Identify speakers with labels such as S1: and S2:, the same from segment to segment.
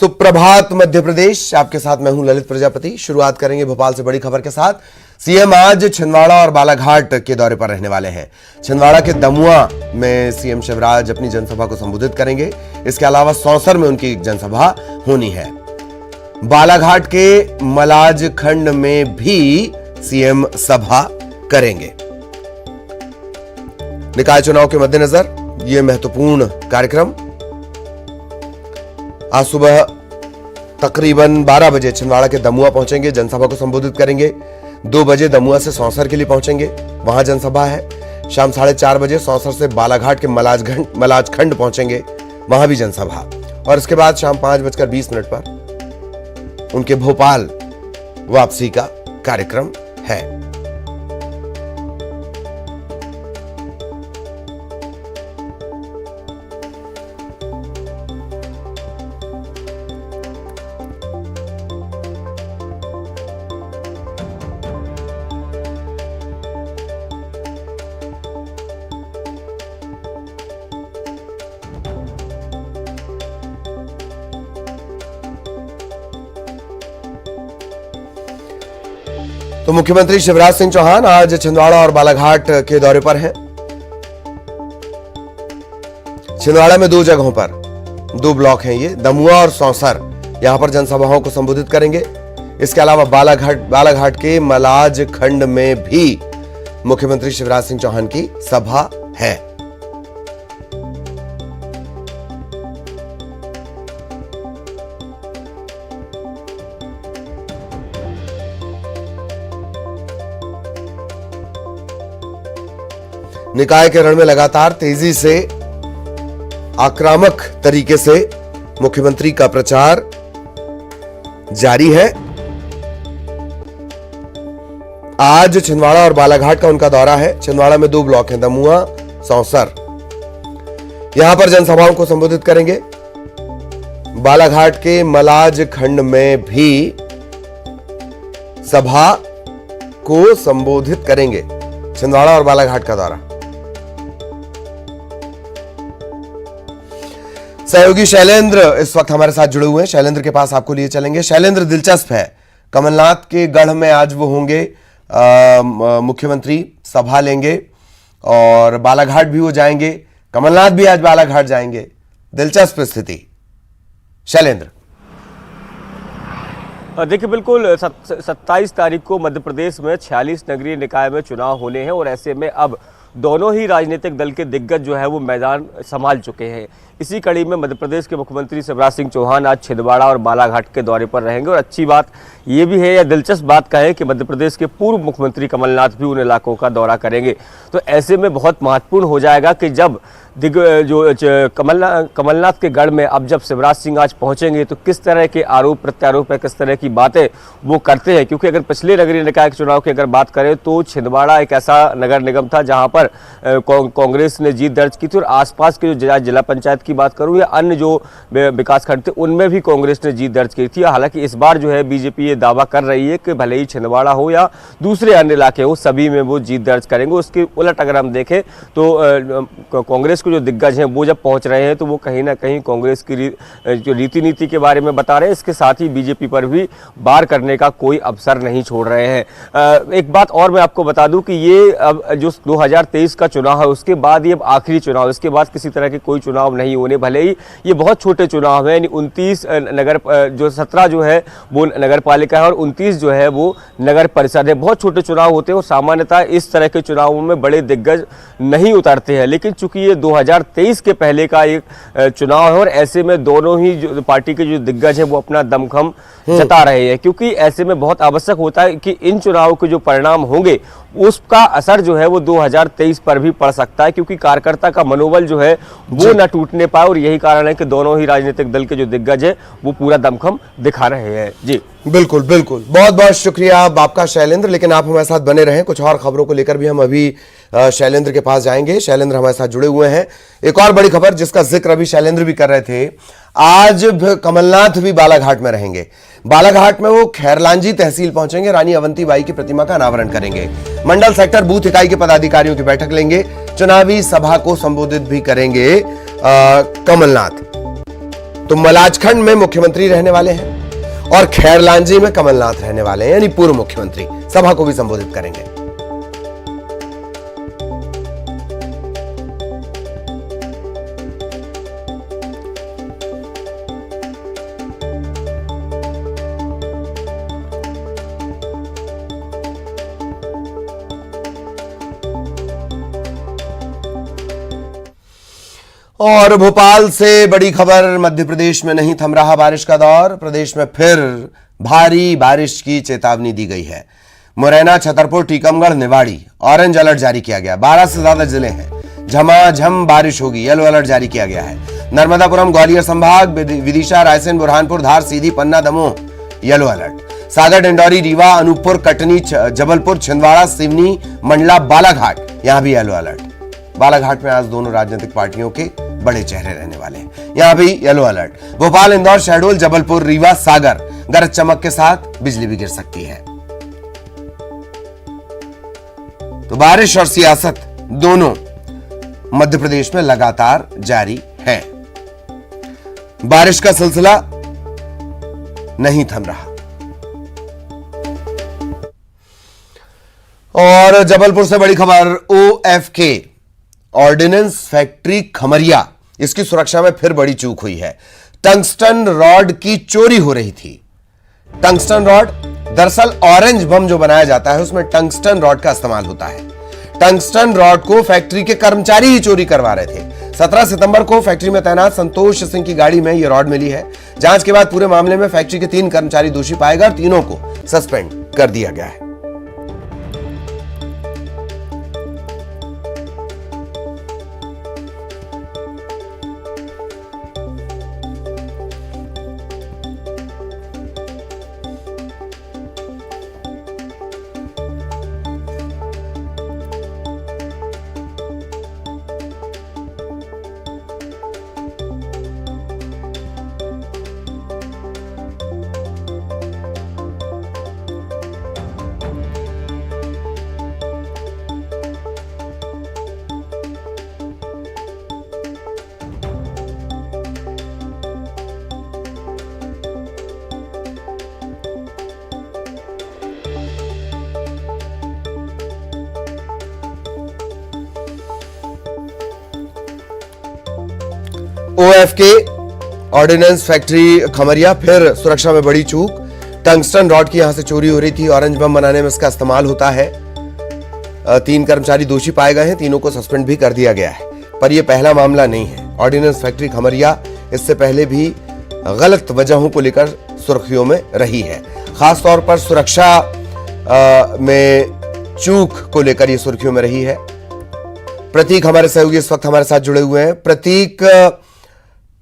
S1: सुप्रभात मध्य प्रदेश, आपके साथ मैं हूं ललित प्रजापति। शुरुआत करेंगे भोपाल से बड़ी खबर के साथ। सीएम आज छिंदवाड़ा और बालाघाट के दौरे पर रहने वाले हैं। छिंदवाड़ा के दमुआ में सीएम शिवराज अपनी जनसभा को संबोधित करेंगे। इसके अलावा सौंसर में उनकी जनसभा होनी है। बालाघाट के मलाज खंड में भी सीएम सभा करेंगे। निकाय चुनाव के मद्देनजर यह महत्वपूर्ण कार्यक्रम आज सुबह तकरीबन 12 बजे छिंदवाड़ा के दमुआ पहुंचेंगे, जनसभा को संबोधित करेंगे। 2 बजे दमुआ से सौंसर के लिए पहुंचेंगे, वहां जनसभा है। शाम 4:30 बजे सौंसर से बालाघाट के मलाज खंड पहुंचेंगे, वहां भी जनसभा। और इसके बाद शाम 5:20 पर उनके भोपाल वापसी का कार्यक्रम है। तो मुख्यमंत्री शिवराज सिंह चौहान आज छिंदवाड़ा और बालाघाट के दौरे पर हैं। छिंदवाड़ा में 2 जगहों पर 2 ब्लॉक हैं, ये दमुआ और सौंसर, यहां पर जनसभाओं को संबोधित करेंगे। इसके अलावा बालाघाट के मलाज खंड में भी मुख्यमंत्री शिवराज सिंह चौहान की सभा है। निकाय के रण में लगातार तेजी से आक्रामक तरीके से मुख्यमंत्री का प्रचार जारी है। आज छिंदवाड़ा और बालाघाट का उनका दौरा है। छिंदवाड़ा में 2 ब्लॉक हैं, दमुआ, सौंसर, यहां पर जनसभाओं को संबोधित करेंगे। बालाघाट के मलाज खंड में भी सभा को संबोधित करेंगे। छिंदवाड़ा और बालाघाट का दौरा। सहयोगी शैलेंद्र इस वक्त हमारे साथ जुड़े हुए हैं। शैलेंद्र के पास आपको लिए चलेंगे। शैलेंद्र, दिलचस्प है, कमलनाथ के गढ़ में आज वो होंगे, मुख्यमंत्री सभा लेंगे और बालाघाट भी वो जाएंगे। कमलनाथ भी आज बालाघाट जाएंगे। दिलचस्प स्थिति। शैलेंद्र,
S2: देखिए, बिल्कुल 27 तारीख को मध्य प्रदेश में 46 नगरीय निकाय में चुनाव होने हैं और ऐसे में अब दोनों ही राजनीतिक दल के दिग्गज जो है वो मैदान संभाल चुके हैं। इसी कड़ी में मध्य प्रदेश के मुख्यमंत्री शिवराज सिंह चौहान आज छिंदवाड़ा और बालाघाट के दौरे पर रहेंगे। और अच्छी बात ये भी है, या दिलचस्प बात कहें, कि मध्य प्रदेश के पूर्व मुख्यमंत्री कमलनाथ भी उन इलाकों का दौरा करेंगे। तो ऐसे में बहुत महत्वपूर्ण हो जाएगा कि जब कमलनाथ के गढ़ में अब जब शिवराज सिंह आज पहुंचेंगे तो किस तरह के आरोप प्रत्यारोप है, किस तरह की बातें वो करते हैं। क्योंकि अगर पिछले नगरीय निकाय के चुनाव की अगर बात करें तो छिंदवाड़ा एक ऐसा नगर निगम था जहां पर कांग्रेस ने जीत दर्ज की थी और आसपास के जो जिला पंचायत की बात करूं या अन्य जो विकास खंड थे उनमें भी कांग्रेस ने जीत दर्ज की थी। हालांकि इस बार जो है बीजेपी ये दावा कर रही है कि भले ही छिंदवाड़ा हो या दूसरे अन्य इलाके हो, सभी में वो जीत दर्ज करेंगे। उसके उलट अगर हम देखें तो कांग्रेस जो दिग्गज हैं वो जब पहुंच रहे हैं तो वो कहीं ना कहीं कांग्रेस की जो रीति नीति के बारे में बता रहे हैं। इसके साथ ही बीजेपी पर भी वार करने का कोई अवसर नहीं छोड़ रहे हैं। एक बात और मैं आपको बता दूं कि ये अब जो 2023 का चुनाव है उसके बाद ये अब आखिरी चुनाव, इसके बाद किसी तरह के कोई चुनाव नहीं होने। भले ही ये बहुत छोटे चुनाव है, यानी 29 जो 17 जो है वो नगर पालिका है और 29 जो है वो नगर परिषद है। बहुत छोटे चुनाव होते हैं और सामान्यतः इस तरह के चुनावों में बड़े दिग्गज नहीं उतरते हैं। लेकिन चूंकि ये 2023 के पहले का एक चुनाव है और ऐसे में दोनों ही जो पार्टी के जो दिग्गज हैं वो अपना दमखम जता रहे हैं। क्योंकि ऐसे में बहुत आवश्यक होता है कि इन चुनावों के जो परिणाम होंगे उसका असर जो है वो 2023 पर भी पड़ सकता है, क्योंकि कार्यकर्ता का मनोबल जो है वो न टूटने पाए। और यही कारण है कि दोनों ही राजनीतिक दल के जो दिग्गज है वो पूरा दमखम दिखा रहे हैं। जी
S1: बिल्कुल बिल्कुल, बहुत बहुत शुक्रिया आपका शैलेंद्र। लेकिन आप हमारे साथ बने रहें, कुछ और खबरों को लेकर भी हम अभी शैलेंद्र के पास जाएंगे। शैलेंद्र हमारे साथ जुड़े हुए हैं। एक और बड़ी खबर जिसका जिक्र अभी शैलेंद्र भी कर रहे थे, आज कमलनाथ भी बालाघाट में रहेंगे। बालाघाट में वो खैरलांजी तहसील पहुंचेंगे, रानी अवंतीबाई की प्रतिमा का अनावरण करेंगे। मंडल सेक्टर बूथ इकाई के पदाधिकारियों की बैठक लेंगे। चुनावी सभा को संबोधित भी करेंगे कमलनाथ। तो मलाजखंड में मुख्यमंत्री रहने वाले हैं और खैरलांजी में कमलनाथ रहने वाले हैं, यानी पूर्व मुख्यमंत्री। सभा को भी संबोधित करेंगे। और भोपाल से बड़ी खबर, मध्य प्रदेश में नहीं थम रहा बारिश का दौर। प्रदेश में फिर भारी बारिश की चेतावनी दी गई है। मुरैना, छतरपुर, टीकमगढ़, निवाड़ी ऑरेंज अलर्ट जारी किया गया। 12 से ज्यादा जिले हैं, झमाझम बारिश होगी, येलो अलर्ट जारी किया गया है। नर्मदापुरम, ग्वालियर संभाग, विदिशा, रायसेन, बुरहानपुर, धार, सीधी, पन्ना, दमोह येलो अलर्ट। सागर, डिंडौरी, रीवा, अनूपपुर, कटनी, जबलपुर, छिंदवाड़ा, सिवनी, मंडला, बालाघाट, यहां भी येलो अलर्ट। बालाघाट में आज दोनों राजनीतिक पार्टियों के बड़े चेहरे रहने वाले हैं, यहां भी येलो अलर्ट। भोपाल, इंदौर, शहडोल, जबलपुर, रीवा, सागर गरज चमक के साथ बिजली भी गिर सकती है। तो बारिश और सियासत दोनों मध्य प्रदेश में लगातार जारी है। बारिश का सिलसिला नहीं थम रहा। और जबलपुर से बड़ी खबर, OFK ऑर्डिनेंस फैक्ट्री खमरिया, इसकी सुरक्षा में फिर बड़ी चूक हुई है। टंगस्टन रॉड की चोरी हो रही थी। टंगस्टन रॉड, दरअसल ऑरेंज बम जो बनाया जाता है उसमें टंगस्टन रॉड का इस्तेमाल होता है। टंगस्टन रॉड को फैक्ट्री के कर्मचारी ही चोरी करवा रहे थे। 17 सितंबर को फैक्ट्री में तैनात संतोष सिंह की गाड़ी में यह रॉड मिली है। जांच के बाद पूरे मामले में फैक्ट्री के 3 कर्मचारी दोषी पाए गए और तीनों को सस्पेंड कर दिया गया है। OFK ऑर्डिनेंस फैक्ट्री खमरिया, फिर सुरक्षा में बड़ी चूक। टंगस्टन रॉड की यहां से चोरी हो रही थी। ऑरेंज बम बनाने में इसका इस्तेमाल होता है। 3 कर्मचारी दोषी पाए गए हैं, तीनों को सस्पेंड भी कर दिया गया है। पर यह पहला मामला नहीं है। ऑर्डिनेंस फैक्ट्री खमरिया इससे पहले भी गलत वजहों को लेकर सुर्खियों में रही है। खासतौर पर सुरक्षा में चूक को लेकर यह सुर्खियों में रही है। प्रतीक हमारे सहयोगी इस वक्त हमारे साथ जुड़े हुए हैं। प्रतीक,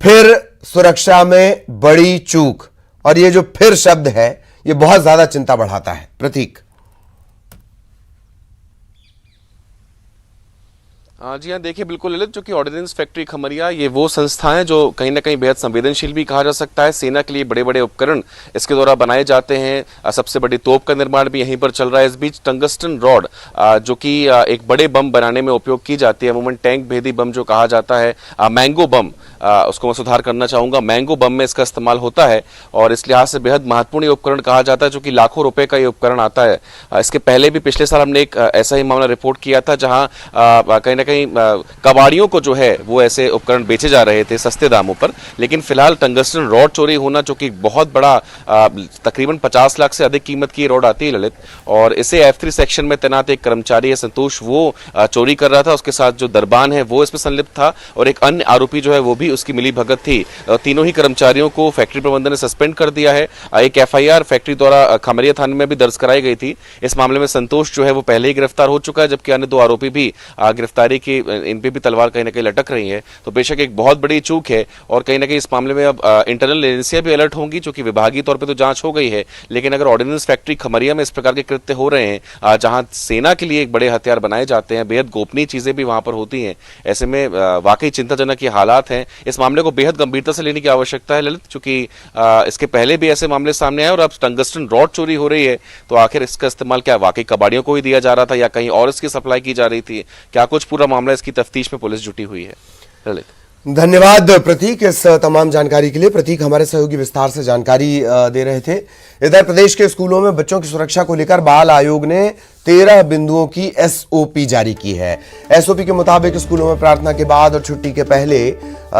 S1: फिर सुरक्षा में बड़ी चूक, और ये जो फिर शब्द है ये बहुत ज्यादा चिंता बढ़ाता है। प्रतीक।
S3: जी हाँ, देखिए बिल्कुल ललित, जो कि ऑर्डिनेंस फैक्ट्री खमरिया ये वो संस्था है जो कहीं ना कहीं बेहद संवेदनशील भी कहा जा सकता है। सेना के लिए बड़े बड़े उपकरण इसके द्वारा बनाए जाते हैं। सबसे बड़ी तोप का निर्माण भी यहीं पर चल रहा है। इस बीच टंगस्टन रॉड जो कि एक बड़े बम बनाने में उपयोग की जाती है, अमूमन टैंक भेदी बम जो कहा जाता है, मैंगो बम, उसको मैं सुधार करना चाहूंगा, मैंगो बम में इसका इस्तेमाल होता है और इस लिहाज से बेहद महत्वपूर्ण उपकरण कहा जाता है, जो कि लाखों रुपए का ये उपकरण आता है। इसके पहले भी पिछले साल हमने एक ऐसा ही मामला रिपोर्ट किया था, जहां कहीं ना कहीं कबाड़ियों को जो है वो ऐसे उपकरण बेचे जा रहे थे सस्ते दामों पर। लेकिन फिलहाल टंगस्टन रॉड चोरी होना, जो कि बहुत बड़ा तकरीबन 50 लाख से अधिक कीमत की रॉड आती है ललित, और इसे F3 सेक्शन में तैनात एक कर्मचारी है संतोष, वो चोरी कर रहा था। उसके साथ जो दरबान है वो इसमें संलिप्त था और एक अन्य आरोपी जो है वो भी उसकी मिली भगत थी। तीनों ही कर्मचारियों को फैक्ट्री प्रबंधन ने सस्पेंड कर दिया है। एक FIR फैक्ट्री द्वारा खमरिया थाने में भी दर्ज कराई गई थी। इस मामले में संतोष जो है वो पहले ही गिरफ्तार हो चुका है, जबकि अन्य 2 आरोपी भी गिरफ्तारी की, इन पे भी तलवार कहीं ना कहीं लटक रही है। तो बेशक एक बहुत बड़ी चूक है और कहीं ना कहीं इस मामले में अब इंटरनल एजेंसियां भी अलर्ट होंगी, जो कि विभागीय तौर पे तो जांच हो गई है। लेकिन अगर ऑर्डिनेंस फैक्ट्री खमरिया में इस प्रकार के कृत्य हो रहे हैं, जहां सेना के लिए एक बड़े हथियार बनाए जाते हैं, बेहद गोपनीय चीजें भी वहां पर होती हैं, ऐसे में वाकई चिंताजनक ये हालात हैं। इस मामले को बेहद गंभीरता से लेने की आवश्यकता है ललित, क्योंकि इसके पहले भी ऐसे मामले सामने आए और अब टंगस्टन रॉड चोरी हो रही है। तो आखिर इसका इस्तेमाल क्या वाकई कबाड़ियों को ही दिया जा रहा था या कहीं और इसकी सप्लाई की जा रही थी? क्या कुछ पूरा मामला, इसकी तफ्तीश में पुलिस जुटी हुई है ललित?
S1: धन्यवाद प्रतीक इस तमाम जानकारी के लिए। प्रतीक हमारे सहयोगी विस्तार से जानकारी दे रहे थे। इधर प्रदेश के स्कूलों में बच्चों की सुरक्षा को लेकर बाल आयोग ने 13 बिंदुओं की एसओपी जारी की है। एसओपी के मुताबिक स्कूलों में प्रार्थना के बाद और छुट्टी के पहले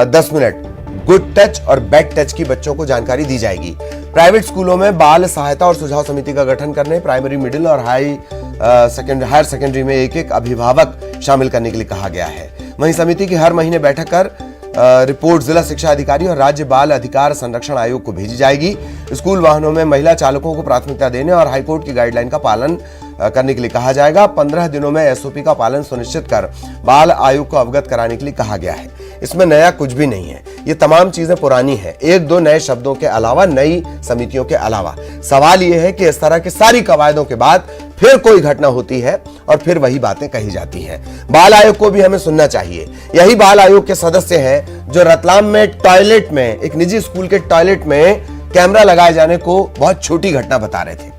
S1: 10 मिनट गुड टच और बैड टच की बच्चों को जानकारी दी जाएगी। प्राइवेट स्कूलों में बाल सहायता और सुझाव समिति का गठन करने, प्राइमरी, मिडिल और हायर सेकेंडरी में एक एक अभिभावक शामिल करने के लिए कहा गया है। वहीं समिति की हर महीने बैठक कर रिपोर्ट जिला शिक्षा अधिकारी और राज्य बाल अधिकार संरक्षण आयोग को भेजी जाएगी। स्कूल वाहनों में महिला चालकों को प्राथमिकता देने और हाईकोर्ट की गाइडलाइन का पालन करने के लिए कहा जाएगा। 15 दिनों में एसओपी का पालन सुनिश्चित कर बाल आयोग को अवगत कराने के लिए कहा गया है। इसमें नया कुछ भी नहीं है, ये तमाम चीजें पुरानी हैं, एक दो नए शब्दों के अलावा, नई समितियों के अलावा। सवाल यह है कि इस तरह की सारी कवायदों के बाद फिर कोई घटना होती है और फिर वही बातें कही जाती हैं। बाल आयोग को भी हमें सुनना चाहिए। यही बाल आयोग के सदस्य हैं जो रतलाम में टॉयलेट में, एक निजी स्कूल के टॉयलेट में कैमरा लगाए जाने को बहुत छोटी घटना बता रहे थे।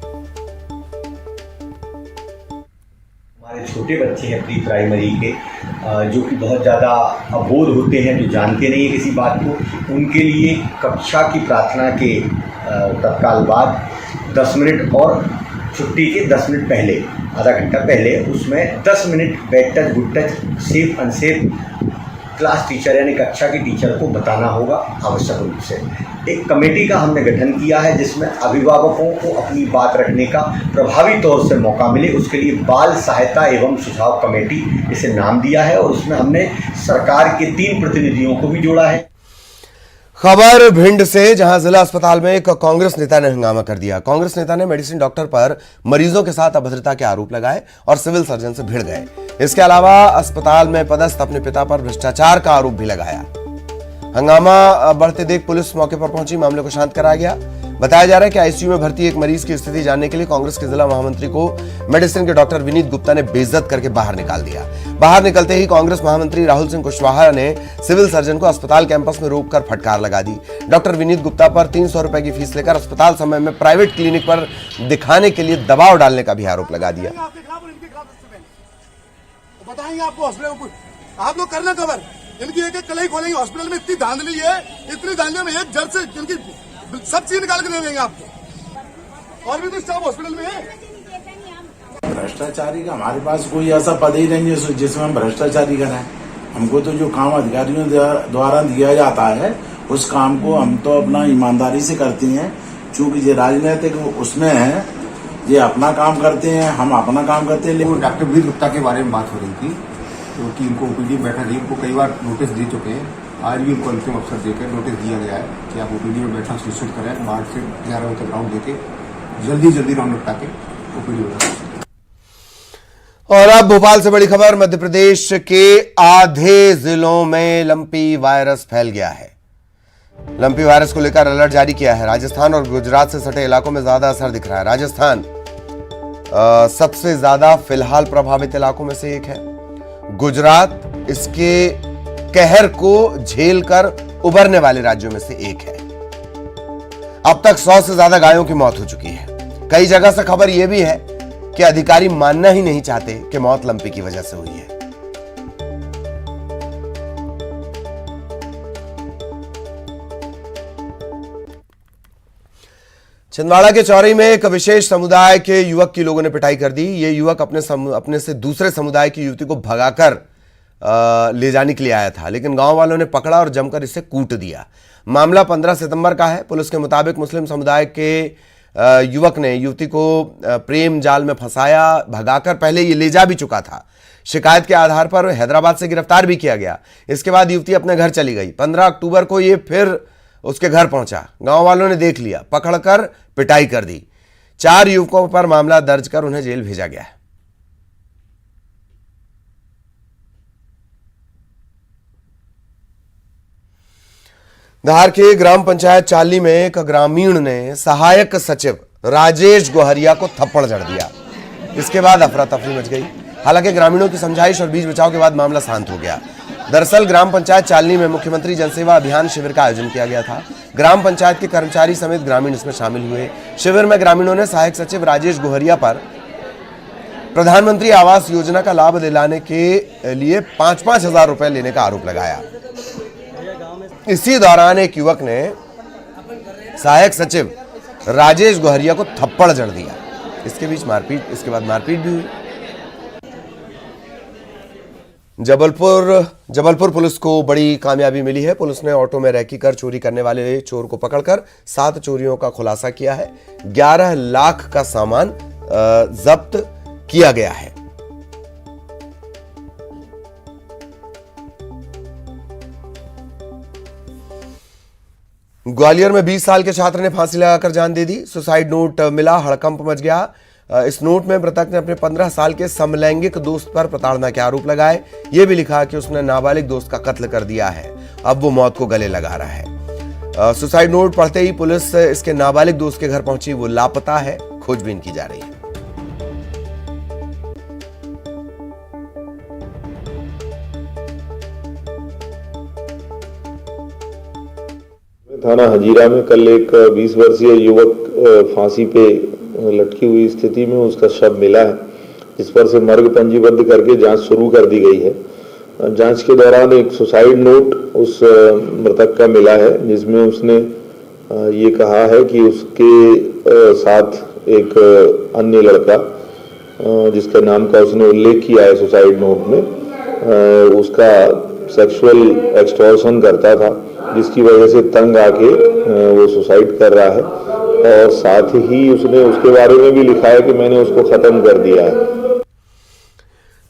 S4: हमारे छोटे बच्चे हैं प्री प्राइमरी के, जो कि बहुत ज़्यादा अबोध होते हैं, जो जानते नहीं है किसी बात को। उनके लिए कक्षा की प्रार्थना के तत्काल बाद 10 मिनट और छुट्टी के 10 मिनट पहले, आधा घंटा पहले, उसमें 10 minute bad touch, good touch, safe unsafe class teacher यानी कक्षा के टीचर को बताना होगा आवश्यक रूप से। एक कमेटी का हमने गठन किया है जिसमें अभिभावकों को अपनी बात रखने का प्रभावी तौर से मौका मिले, उसके लिए बाल सहायता एवं सुझाव कमेटी इसे नाम दिया है और उसमें हमने सरकार के 3 प्रतिनिधियों को भी जोड़ा है।
S1: खबर भिंड से, जहां जिला अस्पताल में एक कांग्रेस नेता ने हंगामा कर दिया। कांग्रेस नेता ने मेडिसिन डॉक्टर पर मरीजों के साथ अभद्रता के आरोप लगाए और सिविल सर्जन से भिड़ गए। इसके अलावा अस्पताल में पदस्थ अपने पिता पर भ्रष्टाचार का आरोप भी लगाया। हंगामा बढ़ते देख पुलिस मौके पर पहुंची, मामले को शांत कराया गया। बताया जा रहा है कि आईसीयू में भर्ती एक मरीज की स्थिति जानने के लिए कांग्रेस के जिला महामंत्री को मेडिसिन के डॉक्टर विनीत गुप्ता ने बेइज्जत करके बाहर निकाल दिया। बाहर निकलते ही कांग्रेस महामंत्री राहुल सिंह कुशवाहा ने सिविल सर्जन को अस्पताल कैंपस में रोककर फटकार लगा दी। डॉक्टर विनीत गुप्ता पर 300 रुपए की फीस लेकर अस्पताल समय में प्राइवेट क्लिनिक पर दिखाने के लिए दबाव डालने का भी आरोप लगा दिया।
S5: बताएंगे आपको हॉस्पिटल, आप लोग करना कवर, इनकी एक एक कलाई खोलेंगे। हॉस्पिटल में इतनी धांधली है, इतनी धांधली में एक जड़ से इनकी सब चीज निकाल के दे देंगे आपको। और भी तो स्टाफ हॉस्पिटल में है।
S6: भ्रष्टाचारी का हमारे पास कोई ऐसा पद ही नहीं है जिसमें हम भ्रष्टाचारी करें। हमको तो जो काम अधिकारियों द्वारा दिया जाता है उस काम को हम तो अपना ईमानदारी से करते हैं। चूंकि ये राजनीतिक उसमें है, ये अपना काम करते हैं, हम अपना काम करते हैं।
S7: डॉक्टर वीर गुप्ता के बारे में बात हो रही थी, क्योंकि इनको ओपीडी बैठा रही, इनको कई बार नोटिस दे चुके हैं। आज भी उनको अंतिम अवसर देकर नोटिस दिया गया है कि आप ओपीडी में बैठना सुनिश्चित करें। 8 से 11 बजे तक राउंड देके जल्दी राउंड निपटा के ओपीडी में।
S1: और अब भोपाल से बड़ी खबर, मध्य प्रदेश के आधे जिलों में लंपी वायरस फैल गया है। लंपी वायरस को लेकर अलर्ट जारी किया है। राजस्थान और गुजरात से सटे इलाकों में ज्यादा असर दिख रहा है। राजस्थान सबसे ज्यादा फिलहाल प्रभावित इलाकों में से एक है। गुजरात इसके कहर को झेलकर उभरने वाले राज्यों में से एक है। अब तक 100 से ज्यादा गायों की मौत हो चुकी है। कई जगह से खबर यह भी है कि अधिकारी मानना ही नहीं चाहते कि मौत लंपी की वजह से हुई है। छिंदवाड़ा के चौरी में एक विशेष समुदाय के युवक की लोगों ने पिटाई कर दी। ये युवक अपने से दूसरे समुदाय की युवती को भगाकर ले जाने के लिए आया था, लेकिन गांव वालों ने पकड़ा और जमकर इसे कूट दिया। मामला 15 सितंबर का है। पुलिस के मुताबिक मुस्लिम समुदाय के युवक ने युवती को प्रेम जाल में फंसाया, भगाकर पहले ये ले जा भी चुका था। शिकायत के आधार पर हैदराबाद से गिरफ्तार भी किया गया। इसके बाद युवती अपने घर चली गई। 15 अक्टूबर को ये फिर उसके घर पहुंचा। गांव वालों ने देख लिया, पकड़कर पिटाई कर दी। 4 युवकों पर मामला दर्ज कर उन्हें जेल भेजा गया है। धार के ग्राम पंचायत चाली में एक ग्रामीण ने सहायक सचिव राजेश गोहरिया को थप्पड़ जड़ दिया। इसके बाद अफरा तफरी मच गई। हालांकि ग्रामीणों की समझाइश और बीच बचाव के बाद मामला शांत हो गया। दरअसल ग्राम पंचायत चालनी में मुख्यमंत्री जनसेवा अभियान शिविर का आयोजन किया गया था। ग्राम पंचायत के कर्मचारी समेत ग्रामीण इसमें शामिल हुए। शिविर में ग्रामीणों ने सहायक सचिव राजेश गोहरिया पर प्रधानमंत्री आवास योजना का लाभ दिलाने के लिए 5-5 हजार रुपए लेने का आरोप लगाया। इसी दौरान एक युवक ने सहायक सचिव राजेश गोहरिया को थप्पड़ जड़ दिया। इसके बाद मारपीट भी हुई। जबलपुर पुलिस को बड़ी कामयाबी मिली है। पुलिस ने ऑटो में रैकी कर चोरी करने वाले चोर को पकड़कर 7 चोरियों का खुलासा किया है। 11 लाख का सामान जब्त किया गया है। ग्वालियर में 20 साल के छात्र ने फांसी लगाकर जान दे दी। सुसाइड नोट मिला, हड़कंप मच गया। इस नोट में मृतक ने अपने 15 साल के समलैंगिक दोस्त पर प्रताड़ना के आरोप लगाए। यह भी लिखा कि उसने नाबालिग दोस्त का कत्ल कर दिया है, अब वो मौत को गले लगा रहा है। सुसाइड नोट पढ़ते ही पुलिस इसके नाबालिग दोस्त के घर पहुंची। वो लापता है, खोजबीन की जा रही है।
S8: थाना हजीरा में कल एक 20 वर्षीय युवक फांसी पे लटकी हुई स्थिति में उसका शव मिला है, जिस पर से मर्ग पंजीबद्ध करके जांच शुरू कर दी गई है। जांच के दौरान एक सुसाइड नोट उस मृतक का मिला है, जिसमें उसने ये कहा है कि उसके साथ एक अन्य लड़का जिसके नाम का उसने उल्लेख किया है सुसाइड नोट में, उसका सेक्सुअल एक्सटॉर्शन करता था, जिसकी वजह से तंग आके वो सुसाइड कर रहा है। और साथ ही उसने उसके बारे में भी लिखा है कि मैंने उसको खत्म कर दिया है।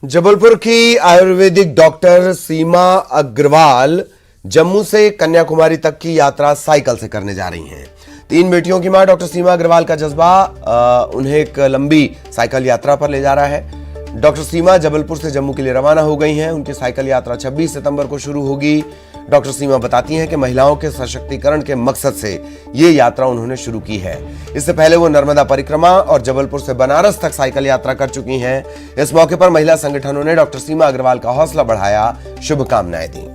S1: जबलपुर की आयुर्वेदिक डॉक्टर सीमा अग्रवाल जम्मू से कन्याकुमारी तक की यात्रा साइकिल से करने जा रही हैं। 3 बेटियों की मां डॉक्टर सीमा अग्रवाल का जज्बा उन्हें एक लंबी साइकिल यात्रा पर ले जा रहा है। डॉक्टर सीमा जबलपुर से जम्मू के लिए रवाना हो गई हैं। उनकी साइकिल यात्रा 26 सितंबर को शुरू होगी। डॉक्टर सीमा बताती हैं कि महिलाओं के सशक्तिकरण के मकसद से ये यात्रा उन्होंने शुरू की है। इससे पहले वो नर्मदा परिक्रमा और जबलपुर से बनारस तक साइकिल यात्रा कर चुकी हैं। इस मौके पर महिला संगठनों ने डॉक्टर सीमा अग्रवाल का हौसला बढ़ाया, शुभकामनाएं दी।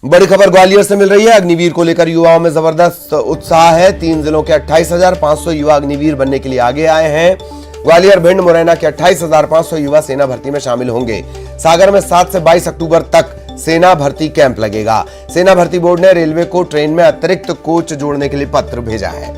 S1: बड़ी खबर ग्वालियर से मिल रही है। अग्निवीर को लेकर युवाओं में जबरदस्त उत्साह है। 3 जिलों के 28,500 युवा अग्निवीर बनने के लिए आगे आए हैं। ग्वालियर, भिंड, मुरैना के 28,500 युवा सेना भर्ती में शामिल होंगे। सागर में 7 से 22 अक्टूबर तक सेना भर्ती कैंप लगेगा। सेना भर्ती बोर्ड ने रेलवे को ट्रेन में अतिरिक्त कोच जोड़ने के लिए पत्र भेजा है।